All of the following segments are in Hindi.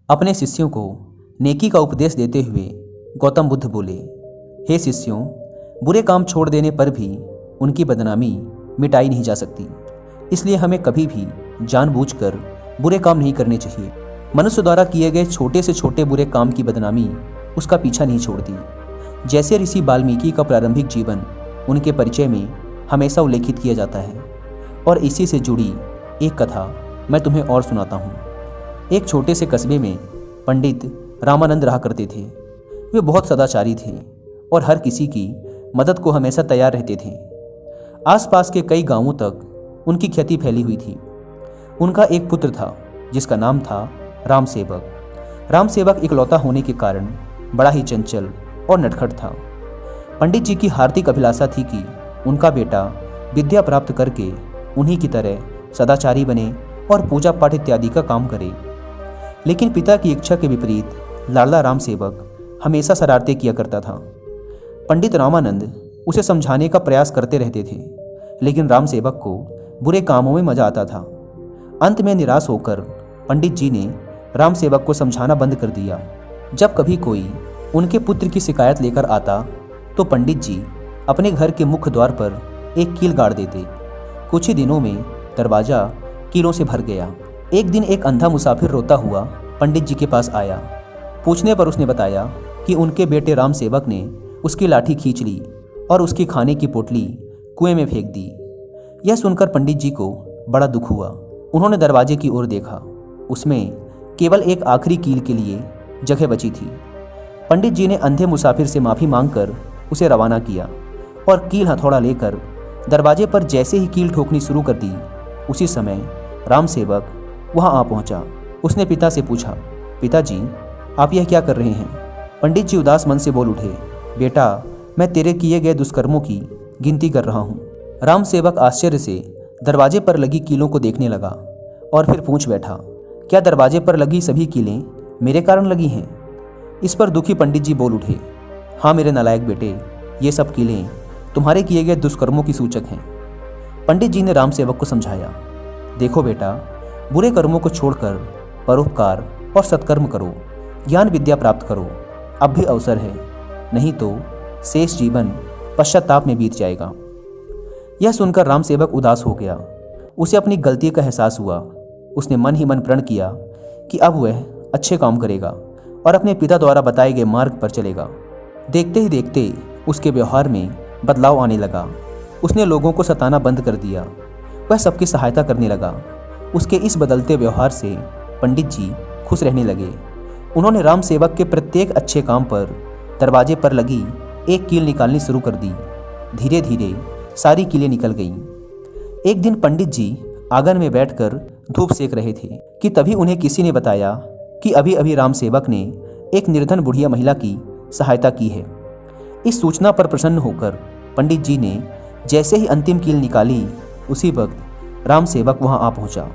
अपने शिष्यों को नेकी का उपदेश देते हुए गौतम बुद्ध बोले, हे शिष्यों, बुरे काम छोड़ देने पर भी उनकी बदनामी मिटाई नहीं जा सकती। इसलिए हमें कभी भी जानबूझकर बुरे काम नहीं करने चाहिए। मनुष्य द्वारा किए गए छोटे से छोटे बुरे काम की बदनामी उसका पीछा नहीं छोड़ती। जैसे ऋषि वाल्मीकि का प्रारंभिक जीवन उनके परिचय में हमेशा उल्लेखित किया जाता है। और इसी से जुड़ी एक कथा मैं तुम्हें और सुनाता हूँ। एक छोटे से कस्बे में पंडित रामानंद रहा करते थे। वे बहुत सदाचारी थे और हर किसी की मदद को हमेशा तैयार रहते थे। आसपास के कई गांवों तक उनकी ख्याति फैली हुई थी। उनका एक पुत्र था जिसका नाम था राम सेवक। राम सेवक इकलौता होने के कारण बड़ा ही चंचल और नटखट था। पंडित जी की हार्दिक अभिलाषा थी कि उनका बेटा विद्या प्राप्त करके उन्हीं की तरह सदाचारी बने और पूजा पाठ इत्यादि का काम करे। लेकिन पिता की इच्छा के विपरीत लाडला राम सेवक हमेशा शरारतें किया करता था। पंडित रामानंद उसे समझाने का प्रयास करते रहते थे, लेकिन राम सेवक को बुरे कामों में मजा आता था। अंत में निराश होकर पंडित जी ने राम सेवक को समझाना बंद कर दिया। जब कभी कोई उनके पुत्र की शिकायत लेकर आता तो पंडित जी अपने घर के मुख्य द्वार पर एक कील गाड़ देते। कुछ ही दिनों में दरवाजा कीलों से भर गया। एक दिन एक अंधा मुसाफिर रोता हुआ पंडित जी के पास आया। पूछने पर उसने बताया कि उनके बेटे राम सेवक ने उसकी लाठी खींच ली और उसकी खाने की पोटली कुएं में फेंक दी। यह सुनकर पंडित जी को बड़ा दुख हुआ। उन्होंने दरवाजे की ओर देखा। उसमें केवल एक आखिरी कील के लिए जगह बची थी। पंडित जी ने अंधे मुसाफिर से माफ़ी मांगकर उसे रवाना किया और कील हथौड़ा लेकर दरवाजे पर जैसे ही कील ठोकनी शुरू कर दी, उसी समय राम सेवक वहां आ पहुंचा। उसने पिता से पूछा, पिताजी, आप यह क्या कर रहे हैं? पंडित जी उदास मन से बोल उठे, बेटा, मैं तेरे किए गए दुष्कर्मों की गिनती कर रहा हूँ। राम सेवक आश्चर्य से दरवाजे पर लगी कीलों को देखने लगा और फिर पूछ बैठा, क्या दरवाजे पर लगी सभी कीलें मेरे कारण लगी हैं? इस पर दुखी पंडित जी बोल उठे, हाँ मेरे नालायक बेटे, ये सब कीलें तुम्हारे किए गए दुष्कर्मों की सूचक हैं। पंडित जी ने राम सेवक को समझाया, देखो बेटा, बुरे कर्मों को छोड़कर परोपकार और सत्कर्म करो, ज्ञान विद्या प्राप्त करो। अब भी अवसर है, नहीं तो शेष जीवन पश्चाताप में बीत जाएगा। यह सुनकर राम सेवक उदास हो गया। उसे अपनी गलती का एहसास हुआ। उसने मन ही मन प्रण किया कि अब वह अच्छे काम करेगा और अपने पिता द्वारा बताए गए मार्ग पर चलेगा। देखते ही देखते उसके व्यवहार में बदलाव आने लगा। उसने लोगों को सताना बंद कर दिया। वह सबकी सहायता करने लगा। उसके इस बदलते व्यवहार से पंडित जी खुश रहने लगे। उन्होंने राम सेवक के प्रत्येक अच्छे काम पर दरवाजे पर लगी एक कील निकालनी शुरू कर दी। धीरे धीरे सारी कीलें निकल गईं। एक दिन पंडित जी आंगन में बैठकर धूप सेक रहे थे कि तभी उन्हें किसी ने बताया कि अभी अभी राम सेवक ने एक निर्धन बुढ़िया महिला की सहायता की है। इस सूचना पर प्रसन्न होकर पंडित जी ने जैसे ही अंतिम कील निकाली, उसी वक्त राम सेवक वहां आ पहुंचा।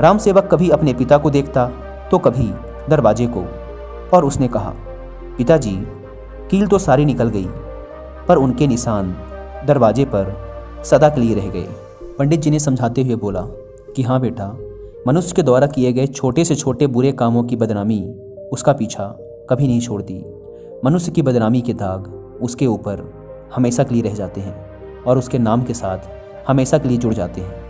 राम सेवक कभी अपने पिता को देखता तो कभी दरवाजे को, और उसने कहा, पिताजी, कील तो सारी निकल गई, पर उनके निशान दरवाजे पर सदा के लिए रह गए। पंडित जी ने समझाते हुए बोला कि हाँ बेटा, मनुष्य के द्वारा किए गए छोटे से छोटे बुरे कामों की बदनामी उसका पीछा कभी नहीं छोड़ती। मनुष्य की बदनामी के दाग उसके ऊपर हमेशा के लिए रह जाते हैं और उसके नाम के साथ हमेशा के लिए जुड़ जाते हैं।